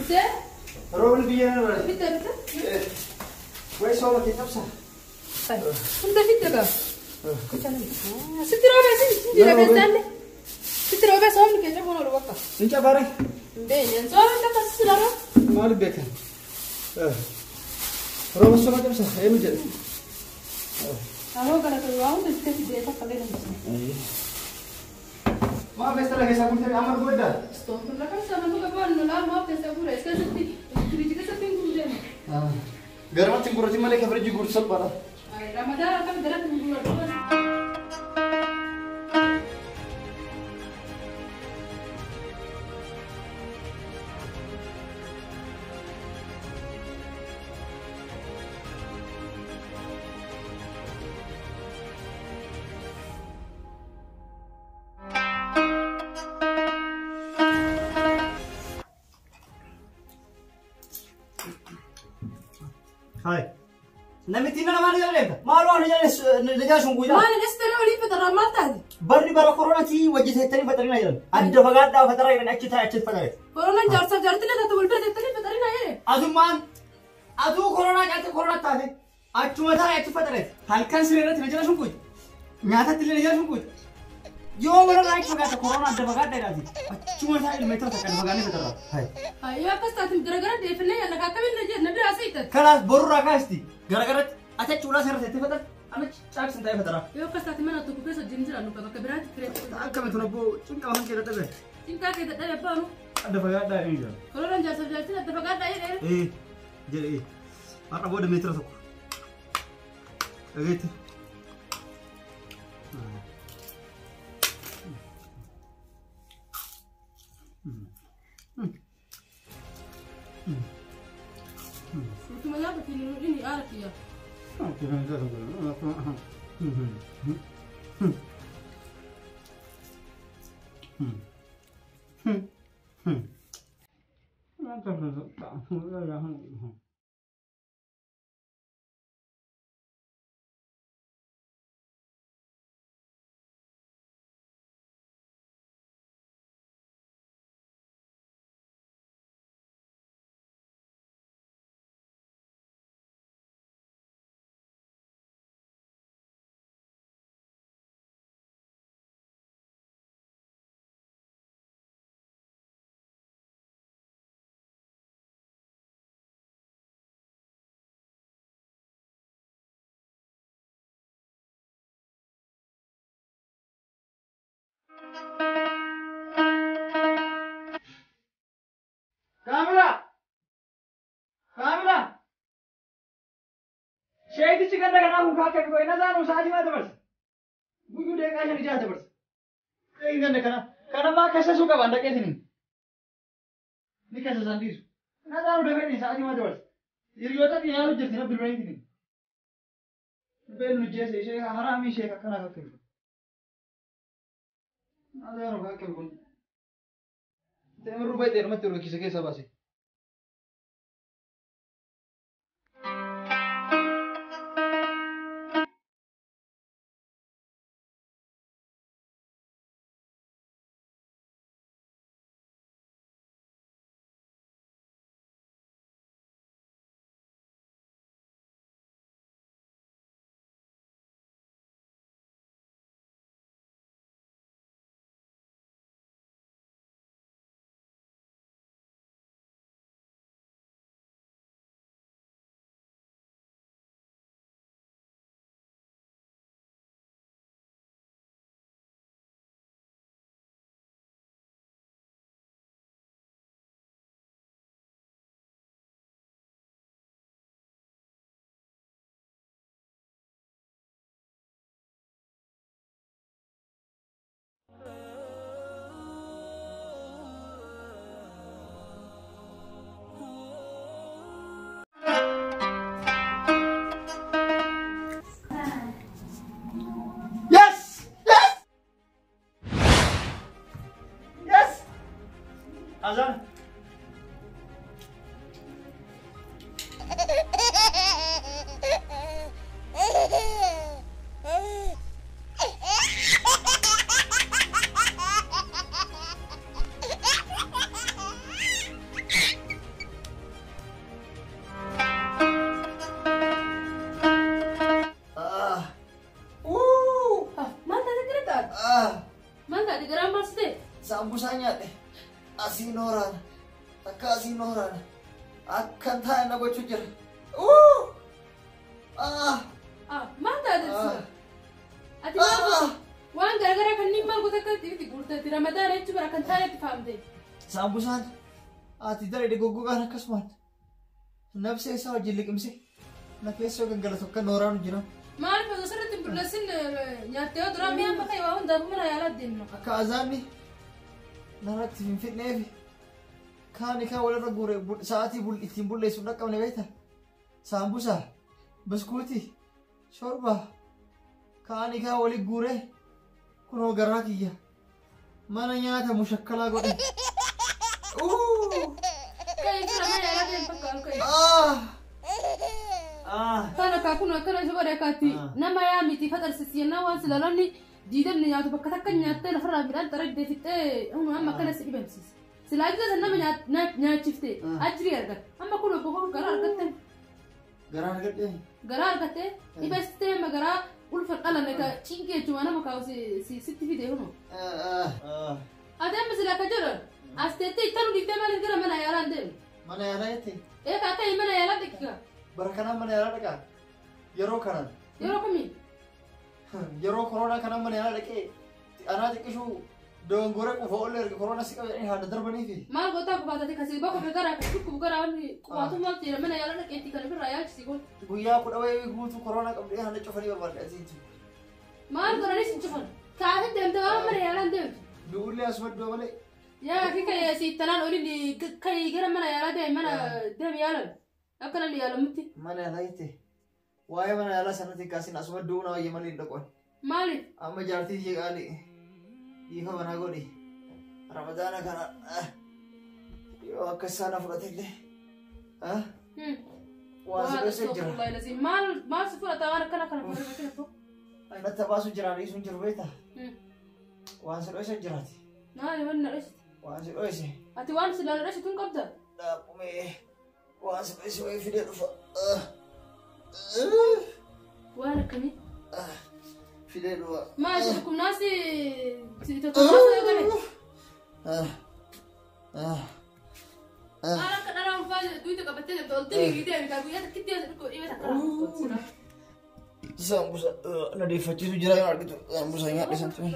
Bisa? Robin biar mana? Bisa, bisa. Wes sama kita sah. Kita bisa kah? Sitira besi, sitira besane. Sitira besi om kita mau lupa kah? Inca bareng. Deh, so kita kasih saudara. Malu bekan. Robin sama kita sah. Emu jadi. Kalau keluar, kita tidak tak kalian bisa. Maaf, esta lagi sabun tadi amar gue dah. Stop, belakang sama tu kapan? Nolak maaf, kita pura. Sekarang seperti kita seperti kuda. Garam cinggur aja malah kabar juga ursal parah. Ramadan kan darat minggu lalu. Hai. Namitina na mali jalan. Malu anu jalan ngejar sungguh jalan. Mana nestero oli pada Ramadan. Bari bara corona ci wajah saya tadi fatari na jalan. Ada bagat dah fatari na acit fatari. Corona jarsa jartile dah tu ulta tadi fatari na ye. Aduman. Adu corona jatuh corona tadi. Cuma dah acit fatari. Halkan sirena tidak jalan sungguh. Nyata tidak jalan sungguh. Yo bara naik bagat corona ada bagat dah lagi. Cuma dah ini metro takkan bagat ni fatara. Hai. Ayo apa status gara-gara defne ya nak kawin naja nabi asai tat. Kalas boru rakasti. Gara-gara acha chula sar sete fatar. Ana chak sentai fatara. Yo apa status mana tu kupeso jinjira anu kaba kaberat kret. Kami tu nabu cingka han kira tabe. Cinta kita dah apa anu? Ada bagat dah ini. Corona jarsa jartile ada bagat dah ye. Jadi apa bodoh metro tu. Gitu. Cuma ya ini arah ya. Kamila! Kamila! Syahid chicken dah kena muka kaki kau ina zanu sahaja macam mana? Buku dia kaya ni jahat macam. Kau ingat nak karena mak kasih suka bandar ke sini. Ni kasih sendiri. Ina zanu dah ni sahaja macam mana? Iri otak ni harus jadi nak bermain sini. Belu je saya haram ini saya kena kaki. Ada orang kaki pun. Tengok rupai dia rumah tu kisah basi. Azan. Sambusa nyaate. Asiin horaan. Akka asiin horaan. Akkan taa'e na gochuu jira. Maal taatee? Ati waan garagaraa kanneen maal goota akka itti gurgurtatti Ramadaan jechuun bara kan taa'e itti faamte. Sambusaan ati daree goggogaan akkasumaan nafsee isaa wajjin liqimse na keessoo gangalatu akka nooraan jira. Maal fayyadu sirriitti hin bulleessin nyaattee yoo duraa mi'a bakka yoo hundaafuu mana yaalaa deemna. Akka azaanni narratti hin fidneefi kaani kaa walirra guure sa'aatii ittiin bulleessu hin dhaqqabne beekta. Sambusaa, biskuutii, shorbaa kaani kaa waliin guure kunoo garaa kiyya mana nyaata mushakkalaa godhe. Kana kakun akkana isa godhe akkaatti nama yaa miti faxarsisiyyannaa waan silalonni diidamni nyaatu bakka takka nyaattee lafarraa midhaan xaradde fixxee amma akkana si dhibamsiisa. Silaa jira nama nyaachifte ajirii argata. Amma kun obbo kun garaa argatte. Garaa argatte? Garaa argatte dhibestee amma garaa ulfa dhalame ka cinqee jechuun nama kaa'u sitti fide huno. Ati amma silaa ka jedhan as teettee ittanu dhiiftee maaliif gara mana yaalaa hin deemu? Mana yaalaa jettee? Eegaa akka mana yaalaa dhiqqa. Bara kanaan mana yaalaa dhaqaa? Yeroo kanaan? Yeroo kamii? Yeroo koronaa kanaan mana yaalaa dhaqee anaa xiqqishuu dongoree qufa oollee erga koronaa si qabee haadha darbaniifi. Maal gootaa qubaatati kasii bakka garaa kan dhukkubu garaa qubaatumaaf jedha mana yaalaa dhaqeetti kan ofirraa yaalchisi kun. Guyyaa 10 wayii guutuu koronaa qabdee haadha cufanii barbaadde asiitti. Maal godhanii si cufan? Kaasii deemtee waan mana yaalaa hin deemtu? Du'ullee asuma iddoo malee. Yaa fi kan siittanaan olii kan gara mana yaalaa deeme mana deeme yaalan. Akkana li yaalamutti. Mana yaalaa jettee waa'ee mana yaalaa sanatti kaasin asuma du'uu na wayya malee hin dhaqoon. Maaliif? Amma jaartii ishee qaali dhiifa manaa godhi ramadaana kana yoo akka isaan fudhatellee waan si dhoyse jira. Maal si fudhata waan akkana kana fudhate? Natti baasu jiraan dhiisuun jiru beektaa? Waan si dhoyse jiraati. Maali waan na dhoysite? Waan si dhoyse. Ati waan si laala dhoysitu hin qabda? Dhaabumee waan si dhoyse wayii fidee dhufa. Waan akkamii? Fidee dhufa. Maali dhukkubnaasi si tottolchuu eegale? Maal akka dhalaa ulfaa duyita qabattee jirtu ol tirii deemi kaa guyyaa takkitti yoo dhukkuba dhibee takka. Sambusa na deeffachiisu jira yoo argitu sambusa nyaadhe san tuni.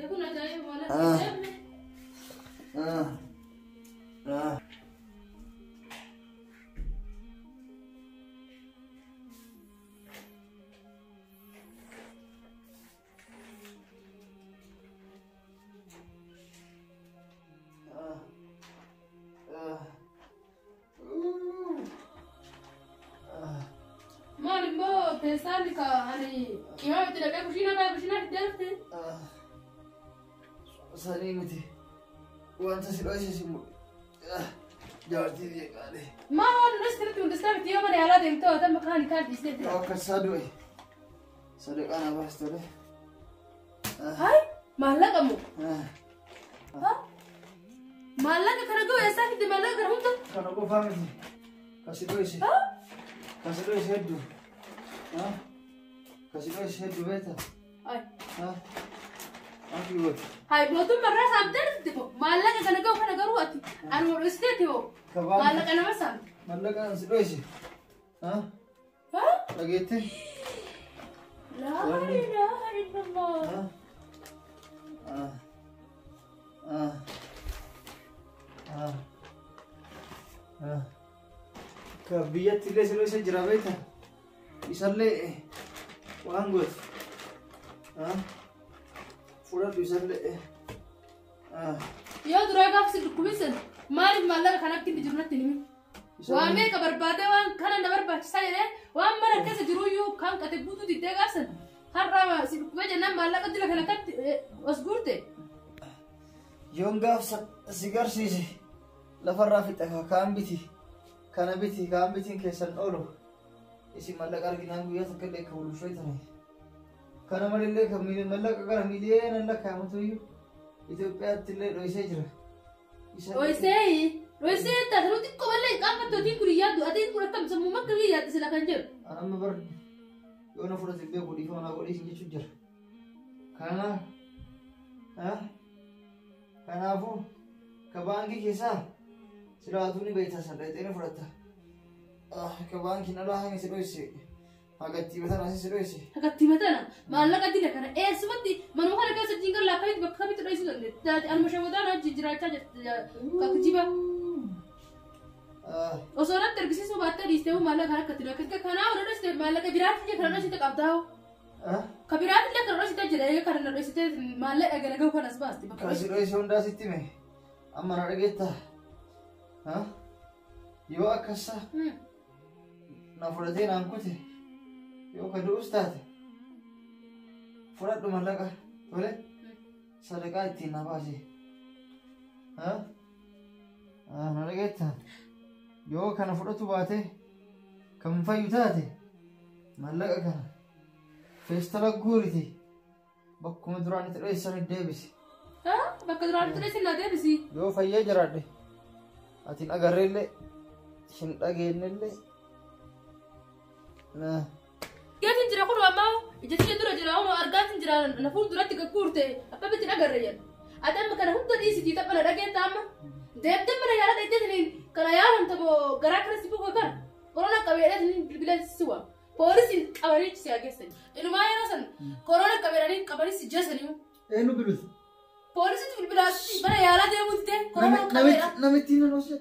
Kun ajaa'iba maal deemne? Pensar que iba a meter acá cocina que te Sani miti wanta si dhoyse si jaartii biyya qaale. Maal waan dhastee hundastaa miti yoo mana yaalaa deemtee waan makaan kaan dhiistee jira. Akka saduu sadaqaa na baastole. Hai maallaqa moo? Maallaqa kana ga'u eessaa fitte maallaqa kana hunda? Kana qofaa miti kasi dhoyse hedduu. Kasi dhoyse hedduu beektaa? Hai. Aki gooti. Hai mootummaa marraa saamtee dhufte moo maallaqa kana ga'u kana garuu ati anuma dhiisteeti moo maallaqa nama saamte? Maallaqa si dhoyse. Dhageettee? Laa ilaaha illallah. Ka biyyatti illee si dhoyse jira beektaa? Isallee waan gooti. Fudhadhu isallee. Yoo duraa gaafsi dhukkubinsan maaliif maallaqa kana akka inni jiru natti himi? Waan meeqa barbaadee waan kana na barbaachisaa jedhee waan mana keessa jiruyyuu kan qate guutuu diddee gaafsan har'aa si dhukkubee jennaan maallaqa jila kana akkatti as guurte. Yoon gaafsa si garsiise lafarraa fixa kaan biti kana biti kaan bitiin keessan oolu isin maallaqa arginaan guyyaa takka illee akka bulushee ture. Kana malillee kan maallaqa gara miiliyoona lakkaa'amatuyyuu Itoophiyaatti illee dhoysee jira. Dhoysee taate nuti xiqqoo malee qaanfattootiin kun yaaddu atiin kun akkam sammuu makka biyya yaaddi sila kan jedhu. Amma bar yoo na fudhate beeku dhiifama naa godhiisin jechuun jira. Kana Kanaafuu ka baankii keessaa silaatu ni beektaa saddeetii ni fudhatta. Ka baankiin alaa hanga si dhoyse hagatti batana si dhoyse. Hagatti batana maallaqa dila kana eessumatti manuma kana keessa jiingar lakkamitti bakka kamitti dhoysu danda'e alma shawadaan hojii jiraachaa kakjiba. Osoo irratti argisiisuu baattee dhiistee maallaqa kana akkatti dhoyse kanaa ol dhoyse maallaqa biraatti kana dhoysite qabdaa. Kabiraati illee kan dhoysite jira kana dhoysite maallaqa galaga'u kanas baasti. Kasi dhoyse hundaa sitti mee amma na dhageetta. Yoo akkasa na fudhatee naan kute yoo ka du'us taate fudhadhu maallaqa tole sadaqaa ittiin na baase. Na dhageetta yoo kana fudhatu baate kan fayyu taate maallaqa kana feestala guuriti bakkuma duraan itti dhoysan deebisi. Bakka duraan itti dhoysan na deebisi. Yoo fayyee jiraadhe atiin agarreellee hin dhageenyellee. Gaatiin jira kun ammaa ijatti dura jira hono argaatiin jira na fuulduratti gagguurte akka bitti agarre jedhu. Ati amma kana hunda dhiisitii taphana dhageetta amma. Deemtee mana yaala dheedheetiin kana yaalan tapho garaa keessi bu'u kan korona qabeedhaan bilbileen siwa. Poolisiin qabanii si ageessani. Inumaa yeroo san korona qabeedhaan qabanii si jeesanii. Eenyu bilbilu? Poolisiin bilbilaatti mana yaalaa deemuutti ta'e korona qabeedhaan. Namitti hin noose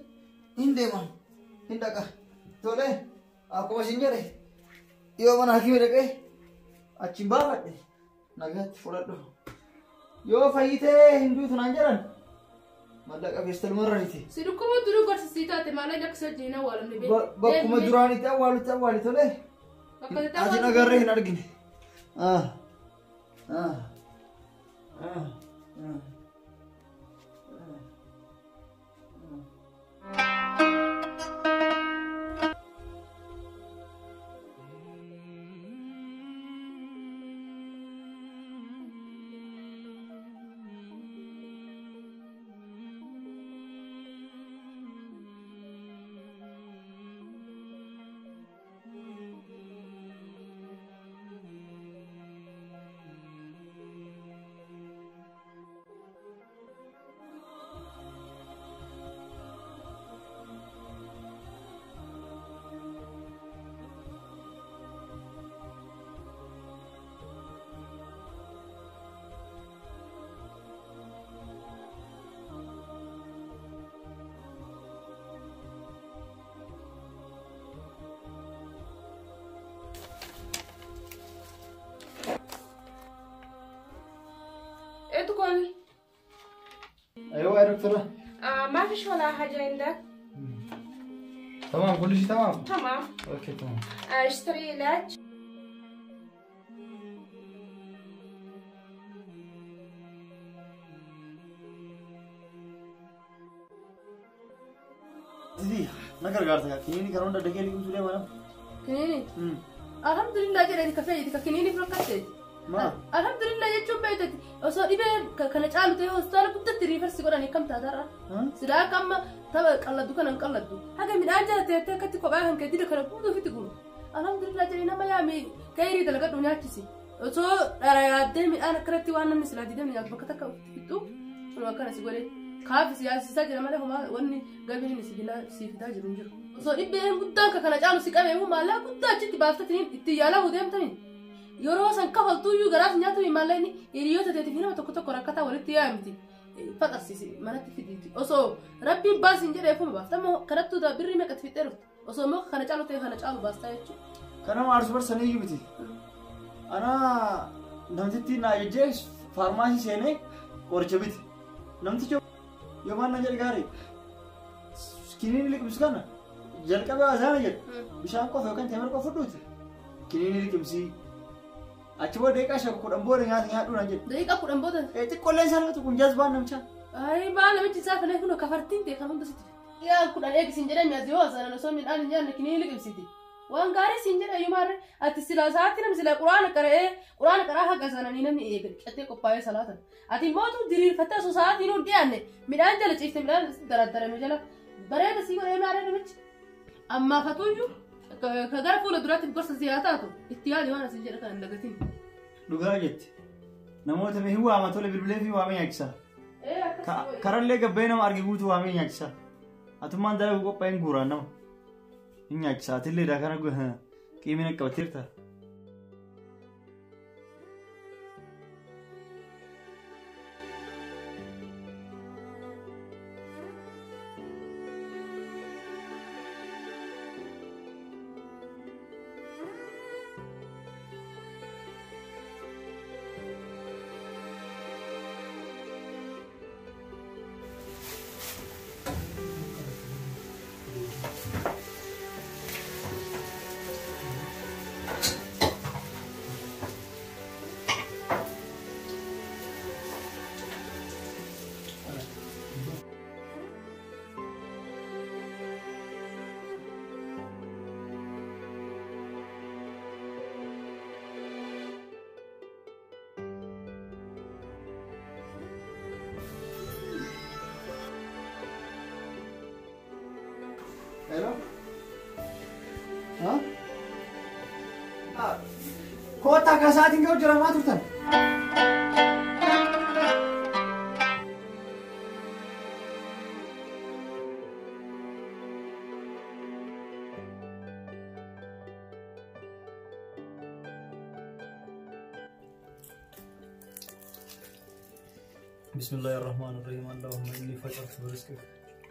hin deeman hin dhaqa. Tole akkuma isin jedhe yoo mana hakimii dhaqee achiin baafadhe nagaatti fudhadhu. Yoo fayyitee hin duutu naan jedhan maallaqa feestaluma irratti. Si dhukkuma duruu gorsisii taate maallaqa akka sajjiin awwaalamne beeku. Bakkuma duraanitti awwaalutti awwaali tole. Ati nagarree hin argine. تقول ايوه يا دكتوره. ما فيش ولا حاجة عندك؟ تمام كل شيء تمام؟ تمام. اوكي تمام. اشتري علاج. دي نقدر قارتك كيني كرون ده دقيقة يقول لي وانا كيني الحمد لله جرى كفاية كيني فلوكتي ما الحمد لله يجوم بيتك وصار يبين كانت عالو تيجي وصار كنت تريفر سيقولني كم تدرى سلا كم تبى قلدو كنا قلدو حاجة من أجل تكتي كباهم كدير كنا بودو في تقول الحمد لله جرينا ما يامي كيري تلقى دنيا تسي وصار رأي من أنا كرتي وأنا مثل هذه دم يجيب كتك فيتو شنو كان سيقولي خاف سياسي سجل ما لهم واني قبل نسجلا سيفدا جرونجر وصار يبين قدامك كنا جالو سيكابي هم لا قدام جت بافتين تيجالا وديم تين يورو سان كفل تويو غراس نياتو يمالني يريو تتفينا تكوتا كوراكاتا ولتي يامتي فقسيسي مانتي فيديتي اوسو ربي باس انجر يفهم بافتما كرتو دا بري مكت فيتر اوسو مو كنا جالو تي كنا جالو باستايچو كنا مارس بر سنه يبتي انا نمتي نايجيس فارماسي سيني ورچبيت نمتي يومان نجر غاري كينين لك مسكنا جلقبه ازان جل بشان كو فكان تمر كو فدوت كينين لك مسي أشوف دقيقة شو كودم بورين هذا يا دونا جد دقيقة كودم بورين إيه تقولين سالفة تكون جذبان نمشى أي بقى لما تسافر هناك إنه كفرتين دي كمان بس يا كودم إيه سنجرة ميزيوس أنا نسوي من أنا نجار نكني لك مسيتي وان قاري سنجرة يوم مرة أتسلا ساعتنا مسلا قرآن كراها كذا نينا نيجي أتى كوباية سلطة أتى ما تو دير فتاة ساعات ينو ديانة من أنجل تيجي من أنجل درا مجلا برا بس يقول يوم مرة نمشي أما فتوجو كجار فول درات بقصة زياداته اتيادي وانا سنجرة كان لقيتين لقاجت namoota mee waama tole bilbilee fi waamee nyaachisa. Karallee gabbee nama argi guutuu waamee nyaachisa. Atummaan dalagu qophaa'een guuraan nama. Hin nyaachisa atillee daa kana qiimina qabateerta. Hello? Huh? Kota kasaatiin kau jiramaa turtan. Bismillahirrahmanirrahim. Allahumma inni fajrtu rizqak.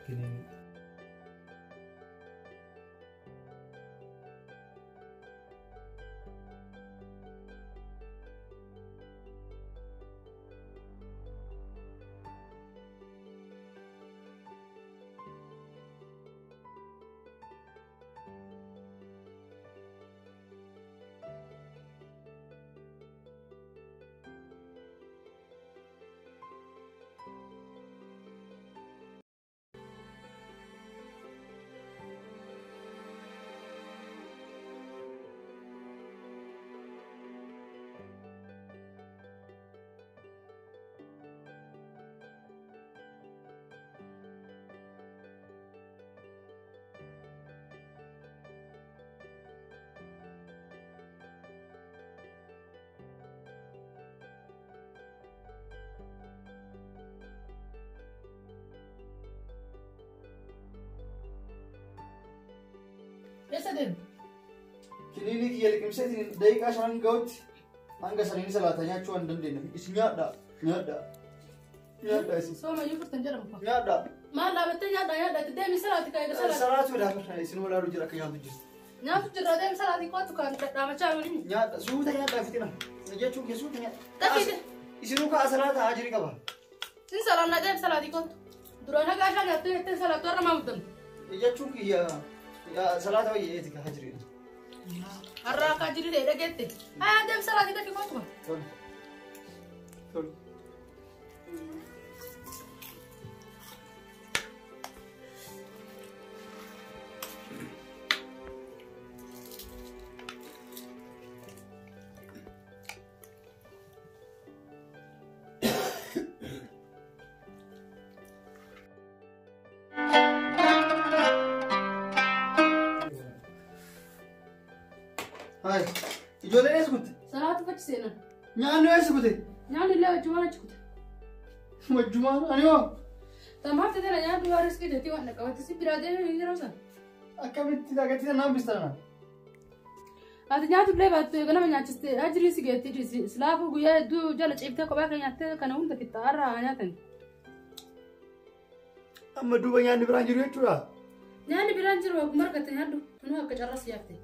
Kini Yesterday. Kilinik ya liqimseetiin daqiiqaa 5 ga'utti hanga saniin salaata nyaachuu hin dandeenye. Isin nyaadha. Isin. Sooma yoo furtan jedhamu fa. Nyaadha. Maal dhaabattee nyaadha deemi salaati kaayida salaati. Salaatu dha isin walaalu jira akka nyaatu jirtu. Nyaatu jira deemi salaati kootu kan dhaamachaa waliin. Nyaadha suuta nyaadha fitina. Jechuun kee suuta nyaadha. Takkite. Isinuu kaa salaata ajiri qaba. Sin salaanna deemi salaati kootu. Duraan haga ashaa nyaattee salaatu har'a maa muddan. Jechuun kiyya salaata wayii eetika ajiri. Har'a akka ajiri ta'e dhageette. Haa deemi salaati gadi kootuma. Tol. Hai, ijoolleen eessa kutte? Salaatu fachi seenan. Nyaanni eessa kutte? Nyaanni illee wajjumaan achi kutte. Wajjumaan ani hoo? Tamaafte tana nyaaddu waa riskii jettee waan dhaqqabatti si biraa deemee hin jiran san. Akkamitti daakatti naan bistana? Ati nyaatu illee baattu ganama nyaachiste ajirii si geetti silaafuu guyyaa hedduu jala ciiftee kophaa kan nyaattee kana hunda fitta har'a nyaatan. Amma duuba nyaanni biraan jiru jechuudha? Nyaanni biraan jiru akkuma argatte nyaaddu tunuu akka carras yaafte.